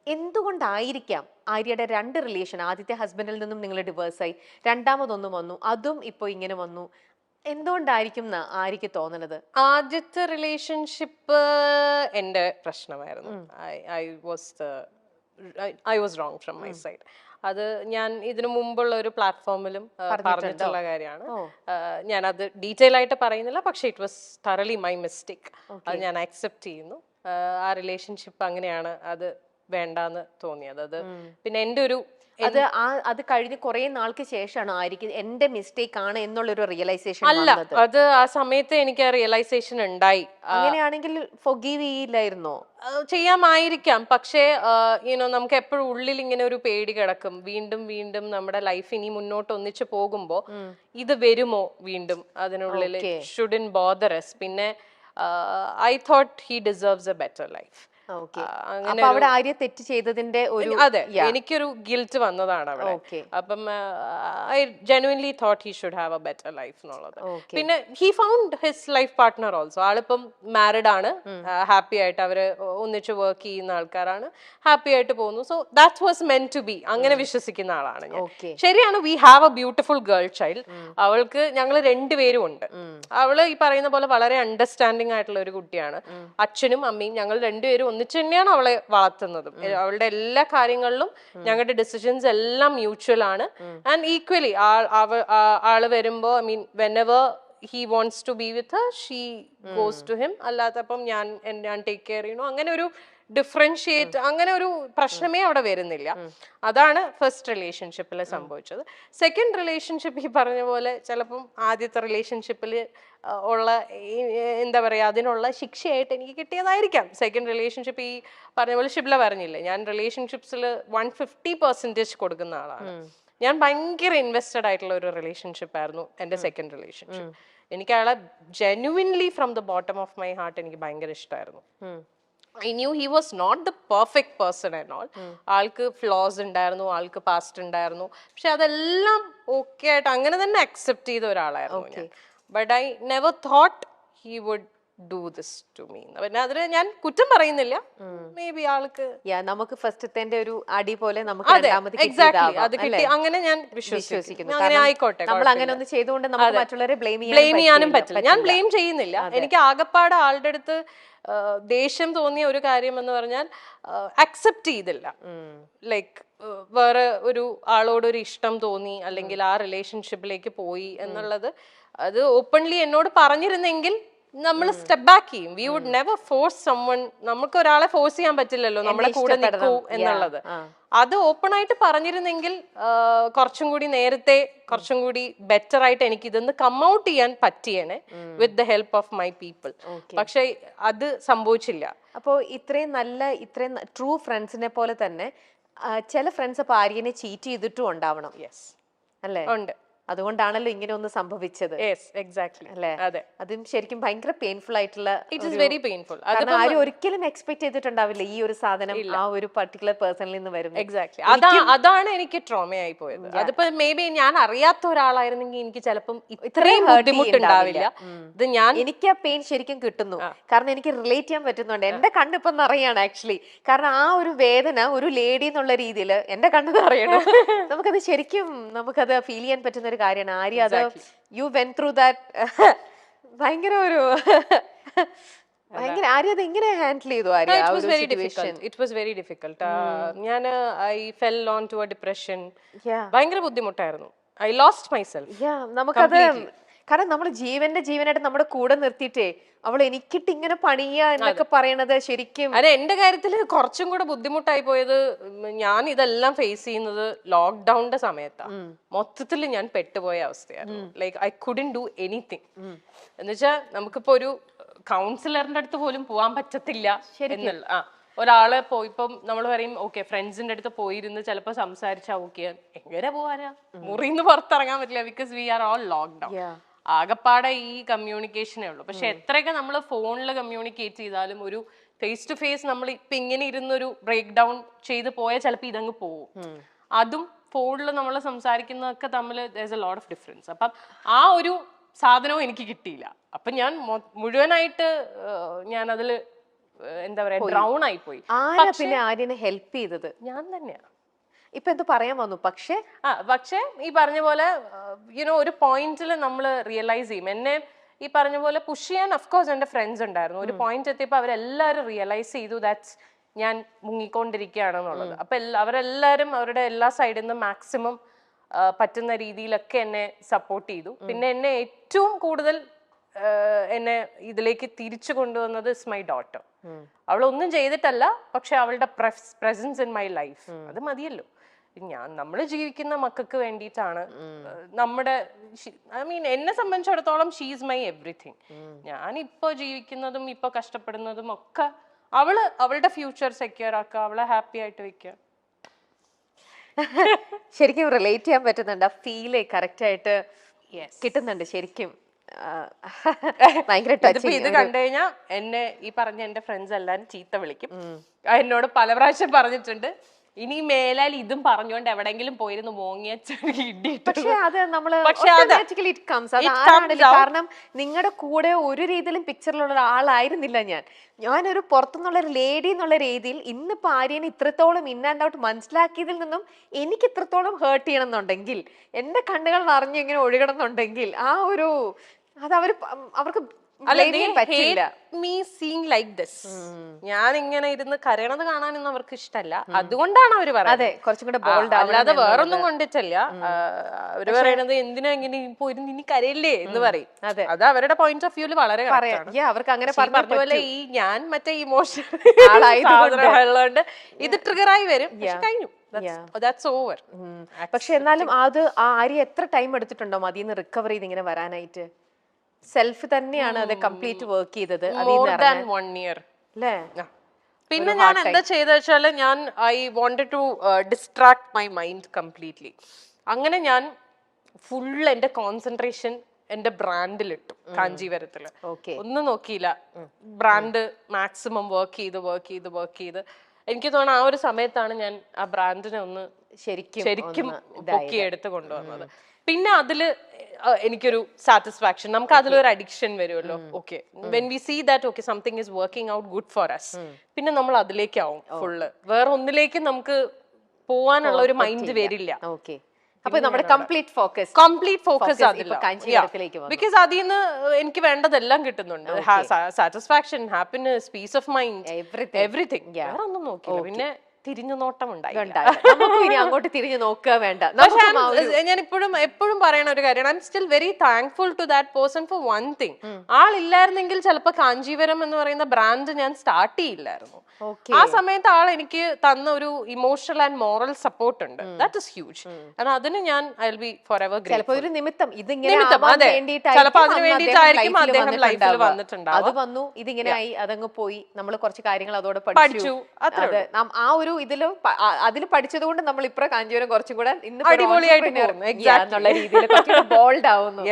എന്തുകൊണ്ടായിരിക്കാം ആര്യയുടെ രണ്ട് റിലേഷൻ, ആദ്യത്തെ ഹസ്ബൻഡിൽ നിന്നും നിങ്ങൾ ഡിവേഴ്സായി, രണ്ടാമതൊന്നും വന്നു, അതും ഇപ്പൊ ഇങ്ങനെ വന്നു, എന്തുകൊണ്ടായിരിക്കും എന്നാ ആര്യക്ക് തോന്നണത്? ആദ്യത്തെ റിലേഷൻഷിപ്പ് എൻ്റെ പ്രശ്നമായിരുന്നു. I was wrong from my side. അത് ഞാൻ ഇതിനു മുമ്പുള്ള ഒരു പ്ലാറ്റ്ഫോമിലും പറഞ്ഞിട്ടുള്ള കാര്യമാണ്. ഞാൻ അത് ഡീറ്റെയിൽ ആയിട്ട് പറയുന്നില്ല, പക്ഷെ ഇറ്റ് വാസ് തറലി മൈ മിസ്റ്റേക്ക്. അത് ഞാൻ അക്സെപ്റ്റ് ചെയ്യുന്നു. ആ റിലേഷൻഷിപ്പ് അങ്ങനെയാണ്, അത് വേണ്ടാന്ന് തോന്നിയത്. അത് പിന്നെ എൻ്റെ ഒരു അത് കഴിഞ്ഞ് കുറെ നാൾക്ക് ശേഷമാണ് ആര്യക്ക് എന്റെ മിസ്റ്റേക്ക് ആണ് എന്നുള്ളൊരു റിയലൈസേഷൻ അല്ല, അത് ആ സമയത്ത് എനിക്ക് ആ റിയലൈസേഷൻ ഉണ്ടായി. അങ്ങനെയാണെങ്കിൽ ഫൊഗീവ് ചെയ്യില്ലായിരുന്നോ? ചെയ്യാമായിരിക്കാം, പക്ഷേ നമുക്ക് എപ്പോഴും ഉള്ളിൽ ഇങ്ങനെ ഒരു പേടി കിടക്കും. വീണ്ടും വീണ്ടും നമ്മുടെ ലൈഫ് ഇനി മുന്നോട്ട് ഒന്നിച്ചു പോകുമ്പോ ഇത് വരുമോ വീണ്ടും അതിനുള്ളിൽ. Shouldn't bother us. പിന്നെ I thought he deserves A better life. അപ്പൊ അവിടെ ആര്യ തെറ്റ് ചെയ്തതിന്റെ ഒരു അതെ, എനിക്കൊരു ഗിൽറ്റ് വന്നതാണ് അവിടെ. അപ്പം I genuinely thought he should have a better life എന്നുള്ളത്. പിന്നെ he found his life partner also. ആളിപ്പം മാരിഡ് ആണ്, ഹാപ്പി ആയിട്ട് അവര് ഒന്നിച്ച് വർക്ക് ചെയ്യുന്ന ആൾക്കാരാണ്, ഹാപ്പി ആയിട്ട് പോകുന്നു. So that was meant to be. അങ്ങനെ വിശ്വസിക്കുന്ന ആളാണ് ഞാൻ. ശരിയാണ്, we have a beautiful girl child. അവൾക്ക് ഞങ്ങൾ രണ്ടുപേരും ഉണ്ട്. അവള് ഈ പറയുന്ന പോലെ വളരെ അണ്ടർസ്റ്റാൻഡിങ് ആയിട്ടുള്ള ഒരു കുട്ടിയാണ്. അച്ഛനും അമ്മയും ഞങ്ങൾ രണ്ടുപേരും ഒന്നിച്ച് തന്നെയാണ് അവളെ വളർത്തുന്നതും. അവളുടെ എല്ലാ കാര്യങ്ങളിലും ഞങ്ങളുടെ ഡിസിഷൻസ് എല്ലാം മ്യൂച്വൽ ആണ്. ആൻഡ് ഈക്വലി ആള് വരുമ്പോ, I mean whenever he wants to be with her, she goes to him. അല്ലാത്തപ്പം ഞാൻ ടേക്ക് കെയർ ചെയ്യണു. അങ്ങനെ ഒരു ഡിഫറൻഷിയേറ്റ്, അങ്ങനെ ഒരു പ്രശ്നമേ അവിടെ വരുന്നില്ല. അതാണ് ഫസ്റ്റ് റിലേഷൻഷിപ്പിൽ സംഭവിച്ചത്. സെക്കൻഡ് റിലേഷൻഷിപ്പ് ഈ പറഞ്ഞ പോലെ ചിലപ്പം ആദ്യത്തെ റിലേഷൻഷിപ്പിൽ ഉള്ള എന്താ പറയാ, അതിനുള്ള ശിക്ഷയായിട്ട് എനിക്ക് കിട്ടിയതായിരിക്കാം സെക്കൻഡ് റിലേഷൻഷിപ്പ്. ഈ പറഞ്ഞ പോലെ ഷിബ്ല പറഞ്ഞില്ലേ, ഞാൻ റിലേഷൻഷിപ്സിൽ 150% കൊടുക്കുന്ന ആളാണ്. ഞാൻ ഭയങ്കര ഇൻവെസ്റ്റഡ് ആയിട്ടുള്ള ഒരു റിലേഷൻഷിപ്പ് ആയിരുന്നു എൻ്റെ സെക്കൻഡ് റിലേഷൻഷിപ്പ്. എനിക്ക് അയാളെ genuinely from the bottom of my heart എനിക്ക് ഭയങ്കര ഇഷ്ടമായിരുന്നു. I knew he was not the perfect person and all. ആൾക്ക് ഫ്ലോസ് ഉണ്ടായിരുന്നു, ആൾക്ക് പാസ്റ്റ് ഉണ്ടായിരുന്നു, പക്ഷെ അതെല്ലാം ഓക്കെ ആയിട്ട് അങ്ങനെ തന്നെ അക്സെപ്റ്റ് ചെയ്ത ഒരാളായിരുന്നു ഞാൻ. But I never thought he would do this to me. പിന്നെ അതിന് ഞാൻ കുറ്റം പറയുന്നില്ല. മേ ബി ആൾക്ക് നമുക്ക് ഫസ്റ്റത്തെ ഒരു അടി പോലെ നമുക്ക് എക്സാക്ട്ലി അത് കിട്ടി, അങ്ങനെ ഞാൻ വിശ്വസിക്കുന്നു. അങ്ങനെ ആയിക്കോട്ടെ, നമ്മൾ അങ്ങനെ ഒന്ന് ചെയ്തുകൊണ്ട് നമുക്ക് മറ്റുള്ളവരെ ബ്ലെയിം ചെയ്യാനും പറ്റില്ല. ഞാൻ ബ്ലെയിം ചെയ്യുന്നില്ല. എനിക്ക് ആകപ്പാട് ആളുടെ അടുത്ത് ദേഷ്യം തോന്നിയ ഒരു കാര്യം എന്ന് പറഞ്ഞാൽ അക്സെപ്റ്റ് ചെയ്തില്ല. ലൈക്ക് വേറെ ഒരു ആളോടൊരു ഇഷ്ടം തോന്നി, അല്ലെങ്കിൽ ആ റിലേഷൻഷിപ്പിലേക്ക് പോയി എന്നുള്ളത് അത് ഓപ്പൺലി എന്നോട് പറഞ്ഞിരുന്നെങ്കിൽ നമ്മൾ സ്റ്റെപ്പ് ബാക്ക് ചെയ്യും. We would never force someone. നമുക്ക് ഒരാളെ ഫോഴ്സ് ചെയ്യാൻ പറ്റില്ലല്ലോ നമ്മളെ കൂടെ നിൽക്കൂ എന്നുള്ളത്. അത് ഓപ്പൺ ആയിട്ട് പറഞ്ഞിരുന്നെങ്കിൽ കുറച്ചും കൂടി നേരത്തെ, കുറച്ചും കൂടി ബെറ്റർ ആയിട്ട് എനിക്ക് ഇതൊന്ന് കം ഔട്ട് ചെയ്യാൻ പറ്റിയേനെ with the help of my people. പക്ഷെ അത് സംഭവിച്ചില്ല. അപ്പോൾ ഇത്രയും ട്രൂ ഫ്രണ്ട്സിനെ പോലെ തന്നെ ചില ഫ്രണ്ട്സ് അപ്പൊ ആര്യനെ ചീറ്റ് ചെയ്തിട്ടും ഉണ്ടാവണം. യെസ്, അല്ലേ? ഉണ്ട്. അതുകൊണ്ടാണല്ലോ ഇങ്ങനെ ഒന്ന് സംഭവിച്ചത്. അല്ലേ? അതും ശരിക്കും ഭയങ്കര പെയിൻഫുൾ ആയിട്ടുള്ള, ഇറ്റ് ഈസ് വെരി പെയിൻഫുൾ. കാരണം ആരും ഒരിക്കലും എക്സ്പെക്ട് ചെയ്തിട്ടുണ്ടാവില്ല ഈ ഒരു സാധനം ആ ഒരു പർട്ടിക്കുലർ പേഴ്സണിൽ നിന്ന് വരും. എക്സാക്ട്ലി, അതാണ് എനിക്ക് ട്രോമയായി പോയത്. അതിപ്പോ മേ ബി ഞാൻ അറിയാത്ത ഒരാളായിരുന്നെങ്കിൽ എനിക്ക് ചിലപ്പം ഇത്രയും ബുദ്ധിമുട്ടുണ്ടാവില്ല. ഇത് എനിക്ക് ആ പെയിൻ ശരിക്കും കിട്ടുന്നു, കാരണം എനിക്ക് റിലേറ്റ് ചെയ്യാൻ പറ്റുന്നുണ്ട്. എന്റെ കണ്ണിപ്പം നിറയാണ് ആക്ച്വലി. കാരണം ആ ഒരു വേദന ഒരു ലേഡി എന്നുള്ള രീതിയിൽ എന്റെ കണ്ണ് നിറയണം. നമുക്കത് ശരിക്കും നമുക്കത് ഫീൽ ചെയ്യാൻ പറ്റുന്ന ഒരു കാര്യമാണ്. ആര്യ അത് യു വെന്റ് ത്രൂ ദാറ്റ്. ഭയങ്കര ഒരു ഭയങ്കര ആര്യ അത് എങ്ങനെ ഹാൻഡിൽ ചെയ്തു? Arya it was very difficult. ഞാൻ I fell on to a depression. ഭയങ്കര ബുദ്ധിമുട്ടായിരുന്നു. I lost myself. നമുക്കത് കാരണം നമ്മൾ ജീവനായിട്ട് നമ്മുടെ കൂടെ നിർത്തിയിട്ടേ അവൾ എനിക്കിട്ട് ഇങ്ങനെ പണിയ എന്നൊക്കെ പറയണത് ശരിക്കും. അതെ, എന്റെ കാര്യത്തിൽ കുറച്ചും കൂടെ ബുദ്ധിമുട്ടായി പോയത്, ഞാൻ ഇതെല്ലാം ഫേസ് ചെയ്യുന്നത് ലോക്ക്ഡൌണിന്റെ സമയത്താണ്. മൊത്തത്തിൽ ഞാൻ പെട്ടുപോയ അവസ്ഥയായിരുന്നു. Like I couldn't do anything. എന്നുവെച്ചാൽ നമുക്കിപ്പോ ഒരു കൗൺസിലറിന്റെ അടുത്ത് പോലും പോവാൻ പറ്റത്തില്ല എന്നുള്ള ഒരാളെ ഇപ്പം നമ്മൾ പറയും ഓക്കെ ഫ്രണ്ട്സിന്റെ അടുത്ത് പോയിരുന്ന് ചിലപ്പോ സംസാരിച്ചാ ഓക്കെ, എങ്ങനെ പോവാനാ? മുറിന്ന് പുറത്തിറങ്ങാൻ പറ്റില്ല, because we are all lockdown. ആകപ്പാടെ ഈ കമ്മ്യൂണിക്കേഷനേ ഉള്ളൂ. പക്ഷെ എത്രയൊക്കെ നമ്മൾ ഫോണിൽ കമ്മ്യൂണിക്കേറ്റ് ചെയ്താലും ഒരു ഫേസ് ടു ഫേസ് നമ്മൾ ഇപ്പൊ ഇങ്ങനെ ഇരുന്നൊരു ബ്രേക്ക് ഡൗൺ ചെയ്ത് പോയാൽ ചിലപ്പോൾ ഇതങ്ങ് പോവും. അതും ഫോണിൽ നമ്മൾ സംസാരിക്കുന്നതൊക്കെ തമ്മിൽ there's a lot of difference. അപ്പം ആ ഒരു സാധനവും എനിക്ക് കിട്ടിയില്ല. അപ്പൊ ഞാൻ മുഴുവനായിട്ട് ഞാൻ അതിൽ എന്താ പറയാ ഡ്രൗൺ ആയി പോയി. ആരാ പിന്നെ ആര്യനെ ഹെൽപ്പ് ചെയ്തത്? ഞാൻ തന്നെയാ. ഇപ്പൊ എന്ത് പറയാൻ വന്നു? പക്ഷേ ഈ പറഞ്ഞ പോലെ യുനോ ഒരു പോയിന്റിൽ നമ്മൾ റിയലൈസ് ചെയ്യും. എന്നെ ഈ പറഞ്ഞ പോലെ പുഷ് ചെയ്യാൻ അഫ്കോഴ്സ് എന്റെ ഫ്രണ്ട്സ് ഉണ്ടായിരുന്നു. ഒരു പോയിന്റ് എത്തിയപ്പോൾ അവരെല്ലാവരും റിയലൈസ് ചെയ്തു ദാറ്റ്സ് ഞാൻ മുങ്ങിക്കൊണ്ടിരിക്കുകയാണെന്നുള്ളത്. അപ്പൊ അവരെല്ലാവരും അവരുടെ എല്ലാ സൈഡിൽ നിന്നും മാക്സിമം പറ്റുന്ന രീതിയിലൊക്കെ എന്നെ സപ്പോർട്ട് ചെയ്തു. പിന്നെ എന്നെ ഏറ്റവും കൂടുതൽ എന്നെ ഇതിലേക്ക് തിരിച്ചു കൊണ്ടുവന്നത് ഇസ് മൈ ഡോട്ടർ. അവളൊന്നും ചെയ്തിട്ടല്ല, പക്ഷെ അവളുടെ പ്രസൻസ് ഇൻ മൈ ലൈഫ് അത് മതിയല്ലോ. നമ്മൾ ജീവിക്കുന്ന മക്കൾക്ക് വേണ്ടിയിട്ടാണ്. നമ്മുടെ ഐ മീൻ എന്നെ സംബന്ധിച്ചിടത്തോളം ഷീസ് മൈ എവറിഥിങ്. ഞാൻ ഇപ്പൊ ജീവിക്കുന്നതും ഇപ്പൊ കഷ്ടപ്പെടുന്നതും ഒക്കെ അവളുടെ ഫ്യൂച്ചർ സെക്യൂർ ആക്കുക, അവളെ ഹാപ്പി ആയിട്ട് വെക്കുക. ശരിക്കും റിലേറ്റ് ചെയ്യാൻ പറ്റുന്നുണ്ട്. ആ ഫീല് കറക്റ്റ് ആയിട്ട് കിട്ടുന്നുണ്ട് ശരിക്കും. ഭയങ്കര ഇത് കണ്ടു കഴിഞ്ഞാൽ എന്നെ ഈ പറഞ്ഞ എന്റെ ഫ്രണ്ട്സ് എല്ലാരും ചീത്ത വിളിക്കും. എന്നോട് പല പ്രാവശ്യം പറഞ്ഞിട്ടുണ്ട്, ഇനി മേലാൽ ഇതും പറഞ്ഞുകൊണ്ട് എവിടെങ്കിലും പോയിരുന്നു മോങ്ങിയ. കാരണം നിങ്ങളുടെ കൂടെ ഒരു രീതിയിലും പിക്ചറിലുള്ള ആളായിരുന്നില്ല ഞാനൊരു പുറത്തുനിന്നുള്ള ഒരു ലേഡി എന്നുള്ള രീതിയിൽ ഇന്നിപ്പോ ആര്യനെ ഇത്രത്തോളം ഇൻ ആൻഡ് ഔട്ട് മനസ്സിലാക്കിയതിൽ നിന്നും എനിക്ക് ഇത്രത്തോളം ഹേർട്ട് ചെയ്യണം എന്നുണ്ടെങ്കിൽ, എന്റെ കണ്ണുകൾ നിറഞ്ഞ് ഇങ്ങനെ ഒഴുകണം എന്നുണ്ടെങ്കിൽ ആ ഒരു അത് അവർക്ക് ഞാൻ ഇങ്ങനെ ഇരുന്ന് കരയണത് കാണാനൊന്നും അവർക്ക് ഇഷ്ടമല്ല. അതുകൊണ്ടാണ് അവര് പറയുന്നത്, അല്ലാതെ വേറൊന്നും കൊണ്ടിട്ടല്ല. അവര് പറയണത് എന്തിനാ ഇങ്ങനെ ഇനി കരയില്ലേ എന്ന് പറയും. അത് അവരുടെ പോയിന്റ് ഓഫ് വ്യൂല് വളരെ അവർക്ക് അങ്ങനെ പറഞ്ഞ പോലെ ഈ ഞാൻ മറ്റേ ഇമോഷൻ ഉള്ളതുകൊണ്ട് ഇത് ട്രിഗറായി വരും. കഴിഞ്ഞു, പക്ഷെ എന്നാലും അത് ആര്യ എത്ര ടൈം എടുത്തിട്ടുണ്ടോ അതിന്ന് റിക്കവർ ചെയ്ത് ഇങ്ങനെ വരാനായിട്ട്? സെൽഫ് തന്നെയാണ് അത് കംപ്ലീറ്റ് വർക്ക് ചെയ്തത്. പിന്നെ ഞാൻ എന്താ ചെയ്ത വെച്ചാല് ഞാൻ I wanted to distract my mind completely. അങ്ങനെ ഞാൻ ഫുൾ എന്റെ കോൺസെൻട്രേഷൻ എന്റെ ബ്രാൻഡിലിട്ടു. കാഞ്ചീവരത്തില് ഒന്നും നോക്കിയില്ല, ബ്രാൻഡ് മാക്സിമം വർക്ക് ചെയ്ത് എനിക്ക് തോന്നുന്നു ആ ഒരു സമയത്താണ് ഞാൻ ആ ബ്രാൻഡിനെ ഒന്ന് ശരിക്കും പൊക്കി എടുത്ത് കൊണ്ടുവന്നത്. പിന്നെ അതില് എനിക്കൊരു സാറ്റിസ്ഫാക്ഷൻ, നമുക്ക് അതിലൊരു അഡിക്ഷൻ വരുമല്ലോ. Okay, when we see that okay something is working out good for us, പിന്നെ നമ്മൾ അതിലേക്കാവും ഫുള്ള്. വേറെ ഒന്നിലേക്കും നമുക്ക് പോവാനുള്ള ഒരു മൈൻഡ് വരില്ല. അപ്പൊ നമ്മുടെ കംപ്ലീറ്റ് ഫോക്കസ് അതില്ല. ബിക്കോസ് അതിൽ നിന്ന് എനിക്ക് വേണ്ടതെല്ലാം കിട്ടുന്നുണ്ട്. Satisfaction, happiness, peace of mind, everything. വേറെ ഒന്നും നോക്കില്ല. പിന്നെ തിരിഞ്ഞു നോട്ടം അങ്ങോട്ട് തിരിഞ്ഞു നോക്കുക വേണ്ട. ഞാൻ എപ്പോഴും പറയണ ഒരു കാര്യമാണ്, I am still very thankful to that person for one thing. ആളില്ലായിരുന്നെങ്കിൽ ചിലപ്പോൾ കാഞ്ചീവരം എന്ന് പറയുന്ന ബ്രാൻഡ് ഞാൻ സ്റ്റാർട്ട് ചെയ്യില്ലായിരുന്നു. ആ സമയത്ത് ആൾ എനിക്ക് തന്ന ഒരു ഇമോഷണൽ ആൻഡ് മോറൽ സപ്പോർട്ട് ഉണ്ട്. That is huge. കാരണം അതിന് ഞാൻ I will be for ever grateful. ഒരു നിമിത്തം അതെ, ചിലപ്പോൾ അതിന് വേണ്ടിയിട്ടായിരിക്കും അദ്ദേഹം ലൈഫിൽ വന്നിട്ടുണ്ടാവും. അത് വന്നു, ഇതിങ്ങനെ ആയി, അതങ്ങ് പോയി, നമ്മൾ കുറച്ച് കാര്യങ്ങൾ അതോടെ പഠിച്ചു. ആ ഒരു അതിൽ പഠിച്ചത് കൊണ്ട് നമ്മൾ ഇപ്പഴ കാഞ്ചീവരം കുറച്ചും കൂടെ അടിപൊളിയായിട്ട് എന്നുള്ള രീതിയിൽ ബോൾഡ് ആവുന്നു.